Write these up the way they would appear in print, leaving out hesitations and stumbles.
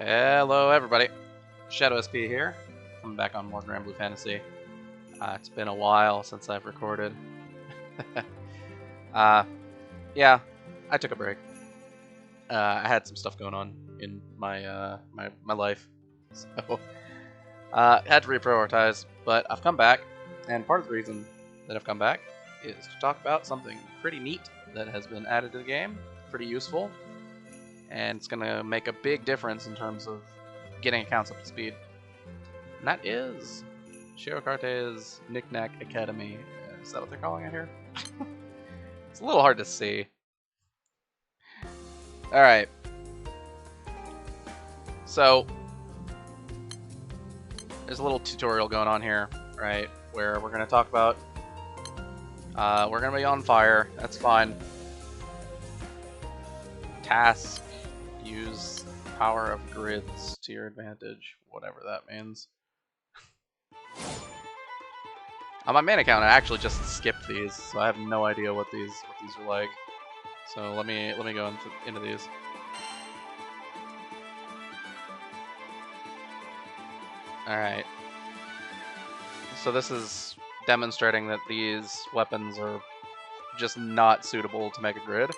Hello everybody, Shadow SP here, coming back on more Granblue Fantasy. It's been a while since I've recorded. Yeah, I took a break. I had some stuff going on in my my life, so had to reprioritize. But I've come back, and part of the reason that I've come back is to talk about something pretty neat that has been added to the game, pretty useful. And it's going to make a big difference in terms of getting accounts up to speed. And that is Siero Knickknack Academy. Is that what they're calling it here? It's a little hard to see. Alright. So, there's a little tutorial going on here, right? Where we're going to talk about... we're going to be on fire. That's fine. Task. Use power of grids to your advantage, whatever that means. On my main account, I actually just skipped these, so I have no idea what these are like. So let me go into these. All right. So this is demonstrating that these weapons are just not suitable to make a grid.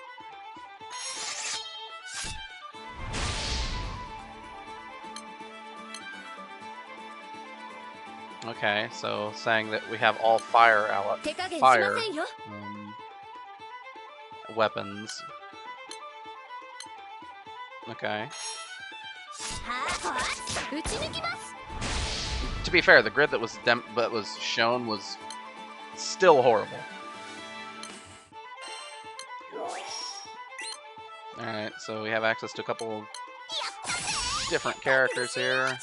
Okay, so saying that we have all fire weapons. Okay. To be fair, the grid that was shown was still horrible. All right, so we have access to a couple different characters here.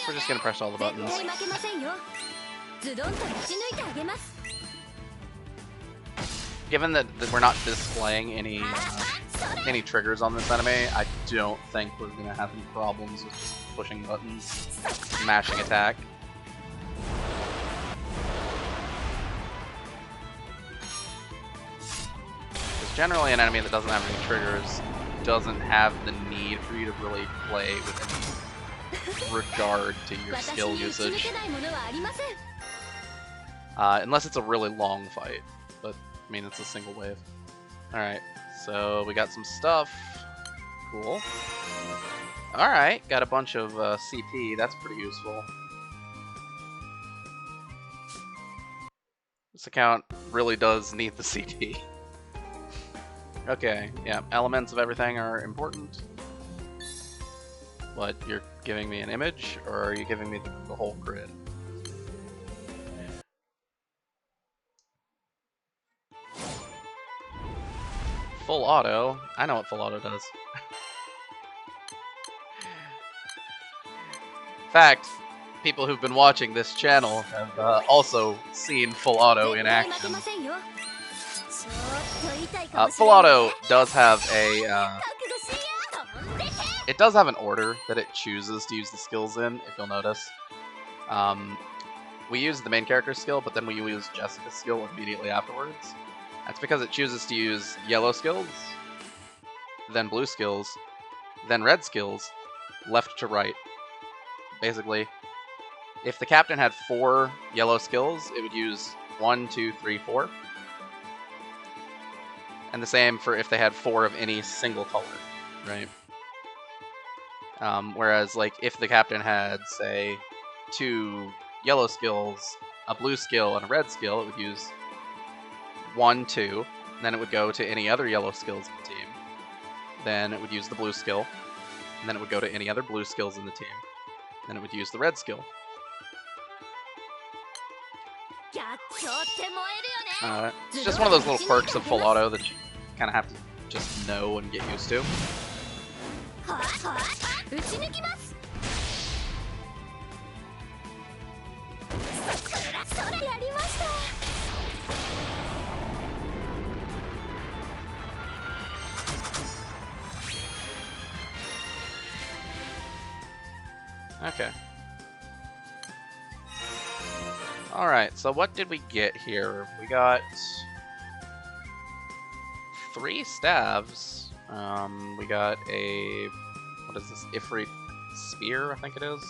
We're just gonna press all the buttons. Given that we're not displaying any triggers on this enemy, I don't think we're gonna have any problems with just pushing buttons, mashing attack. Generally, an enemy that doesn't have any triggers doesn't have the need for you to really play with any regard to your skill usage. Unless it's a really long fight, but I mean, it's a single wave. Alright, so we got some stuff. Cool. Alright, got a bunch of CP, that's pretty useful. This account really does need the CP. Okay, yeah, elements of everything are important. What, you're giving me an image, or are you giving me the whole grid? Full auto? I know what full auto does. In fact, people who've been watching this channel have also seen full auto in action. Full auto does have a it does have an order that it chooses to use the skills in, if you'll notice. We use the main character's skill, but then we use Jessica's skill immediately afterwards. That's because it chooses to use yellow skills, then blue skills, then red skills, left to right. Basically, if the captain had 4 yellow skills, it would use 1, 2, 3, 4. And the same for if they had 4 of any single color, right? Whereas, like, if the captain had, say, 2 yellow skills, a blue skill, and a red skill, it would use 1, 2, and then it would go to any other yellow skills in the team. Then it would use the blue skill, and then it would go to any other blue skills in the team. Then it would use the red skill. It's just one of those little quirks of full auto that you kind of have to just know and get used to. Okay. Alright, so what did we get here? We got 3 staves. We got a, what is this, Ifrit spear, I think it is,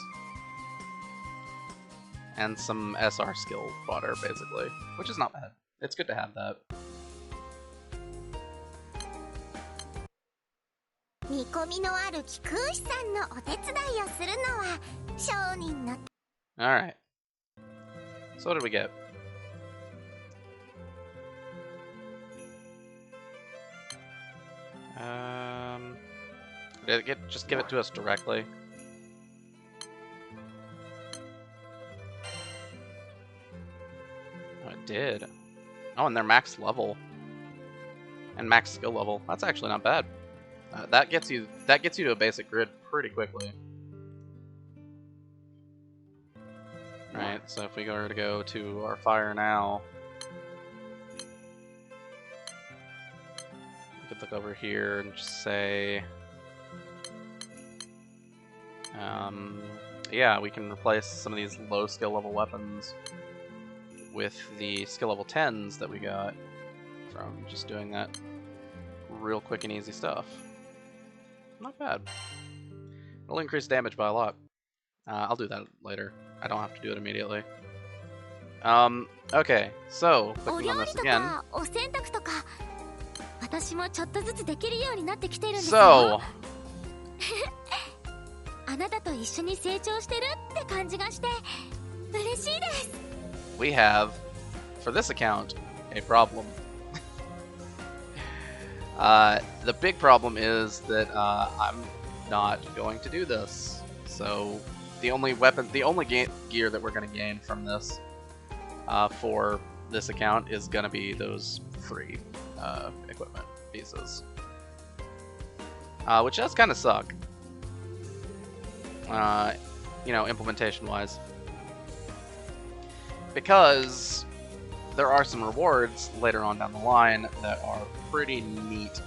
and some SR skill fodder, basically, which is not bad. It's good to have that. Alright. So what did we get? Did it just give it to us directly? Oh, it did. Oh, and they're max level. And max skill level. That's actually not bad. That gets you to a basic grid pretty quickly. Right, so if we were to go to our fire now, we could look over here and just say, yeah, we can replace some of these low skill level weapons with the skill level 10s that we got from just doing that real quick and easy stuff. Not bad. It'll increase damage by a lot. I'll do that later. I don't have to do it immediately. Okay, so clicking on this again. So we have, for this account, a problem. The big problem is that I'm not going to do this. So the only gear that we're going to gain from this for this account is going to be those free equipment pieces, which does kind of suck. You know, implementation-wise, because there are some rewards later on down the line that are pretty neat,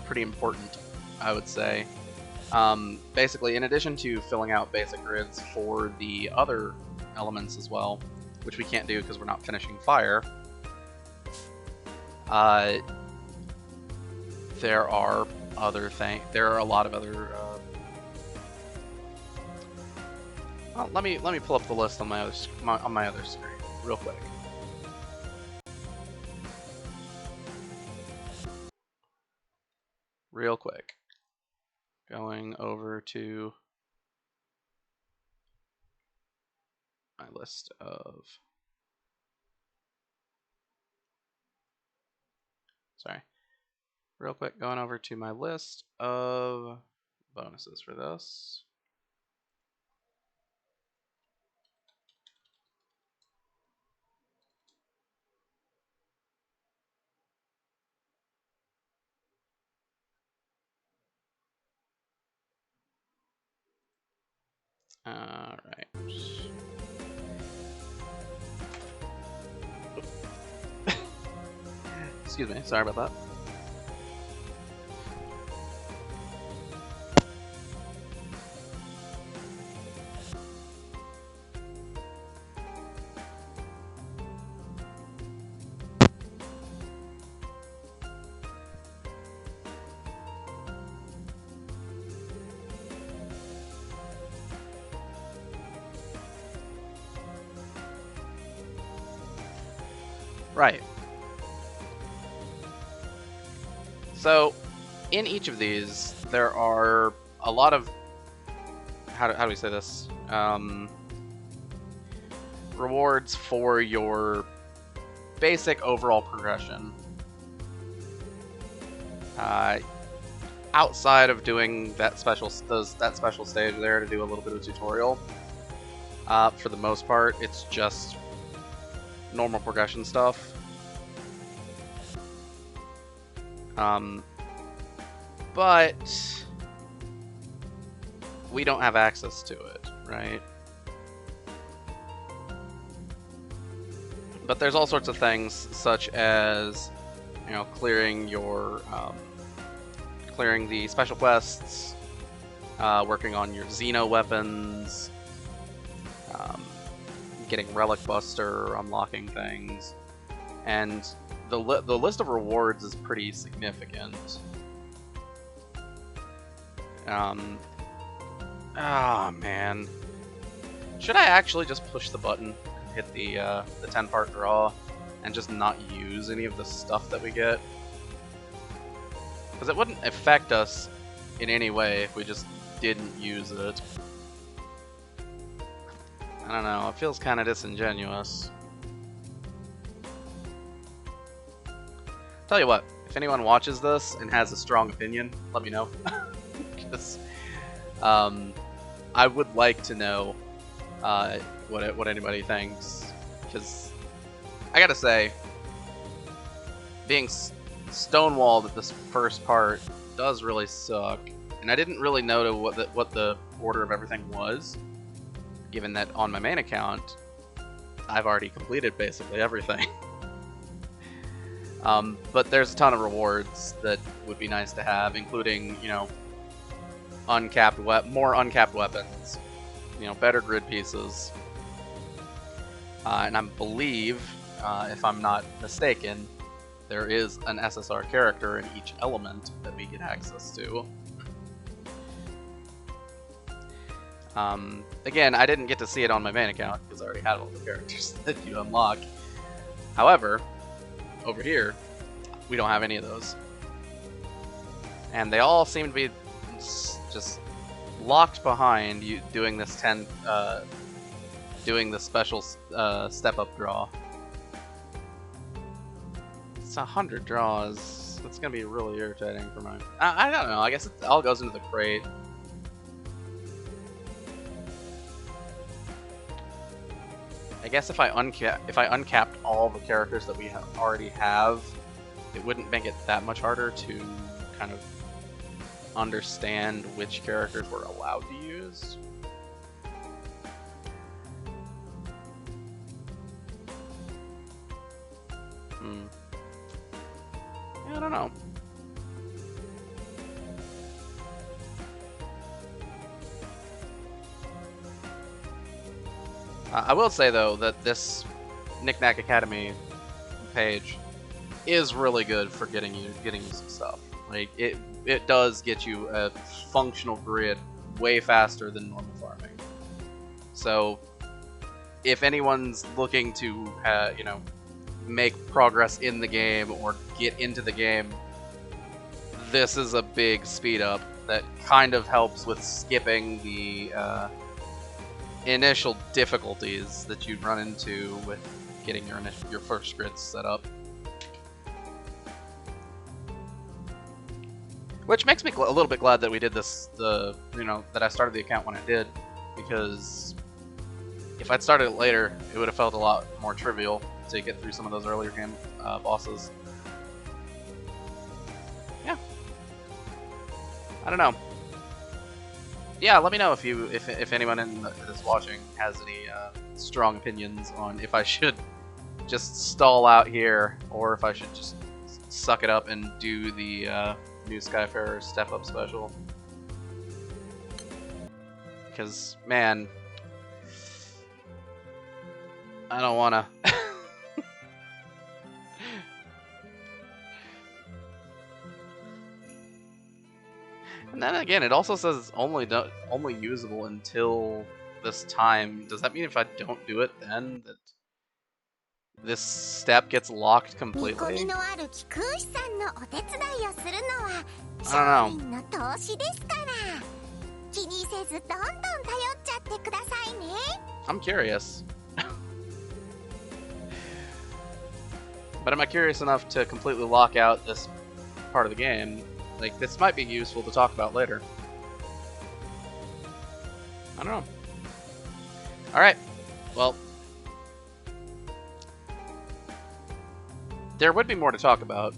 pretty important, I would say. Basically, in addition to filling out basic grids for the other elements as well, which we can't do because we're not finishing fire, there are a lot of other. Well, let me pull up the list on my other screen real quick. Going over to my list of. Sorry. Real quick, going over to my list of bonuses for this. Alright. Excuse me, sorry about that. Right. So, in each of these, there are a lot of, how do we say this? Rewards for your basic overall progression. Outside of doing that special stage there to do a little bit of tutorial, for the most part, it's just normal progression stuff. But we don't have access to it, right? But there's all sorts of things, such as, you know, clearing your, clearing the special quests, working on your Xeno weapons, getting Relic Buster, unlocking things, and the list of rewards is pretty significant. Ah, man. Should I actually just push the button and hit the 10-part draw and just not use any of the stuff that we get? Because it wouldn't affect us in any way if we just didn't use it. I don't know, it feels kind of disingenuous. Tell you what, if anyone watches this and has a strong opinion, let me know. Because I would like to know what anybody thinks. Because I gotta say, being stonewalled at this first part does really suck, and I didn't really know what the order of everything was, given that on my main account I've already completed basically everything. But there's a ton of rewards that would be nice to have, including, you know, more uncapped weapons, you know, better grid pieces, and I believe, if I'm not mistaken, there is an SSR character in each element that we get access to. Again, I didn't get to see it on my main account because I already had all the characters that you unlock. However, over here, we don't have any of those. And they all seem to be just locked behind you doing this doing the special step-up draw. It's 100 draws. That's gonna be really irritating for mine. I don't know. I guess it all goes into the crate. I guess if I uncapped all the characters that we already have, it wouldn't make it that much harder to kind of understand which characters we're allowed to use. Yeah, I don't know. I will say though that this Knickknack Academy page is really good for getting you some stuff. Like it does get you a functional grid way faster than normal farming. So if anyone's looking to you know, make progress in the game or get into the game, this is a big speed up that kind of helps with skipping the initial difficulties that you'd run into with getting your first grids set up. Which makes me a little bit glad that we did this, you know, that I started the account when I did, because if I'd started it later, it would have felt a lot more trivial to get through some of those earlier game bosses. Yeah. I don't know. Yeah, let me know if anyone that's watching has any strong opinions on if I should just stall out here or if I should just suck it up and do the new Skyfarer step up special. Because, man, I don't wanna. And then again, it also says it's only usable until this time. Does that mean if I don't do it, then that this step gets locked completely? I don't know. I'm curious. But am I curious enough to completely lock out this part of the game? Like, this might be useful to talk about later. I don't know. Alright. Well, there would be more to talk about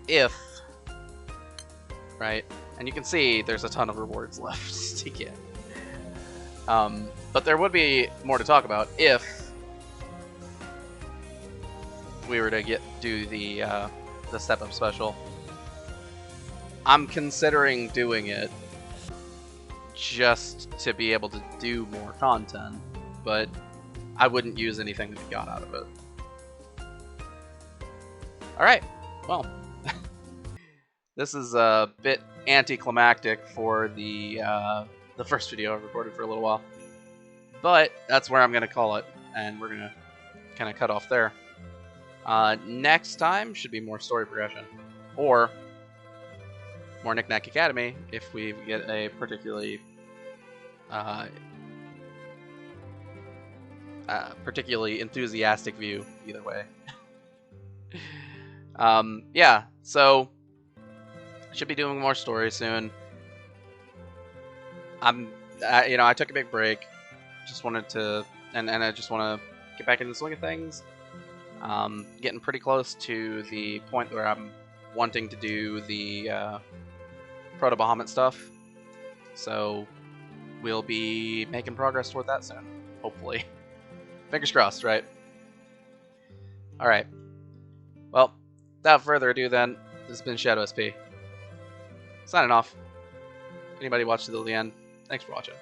if, right? And you can see there's a ton of rewards left to get. But there would be more to talk about if we were to do the step-up special. I'm considering doing it just to be able to do more content, but I wouldn't use anything that we got out of it. Alright, well, this is a bit anticlimactic for the first video I recorded for a little while. But that's where I'm going to call it, and we're going to kind of cut off there. Next time should be more story progression, or more Knickknack Academy if we get a particularly enthusiastic view. Either way, yeah. So should be doing more stories soon. I took a big break. Just wanted to, and I just want to get back into the swing of things. Getting pretty close to the point where I'm wanting to do the Proto-Bahamut stuff. So we'll be making progress toward that soon, hopefully. Fingers crossed, right? Alright. Well, without further ado then, this has been Shadow SP. Signing off. Anybody watched till the end, thanks for watching.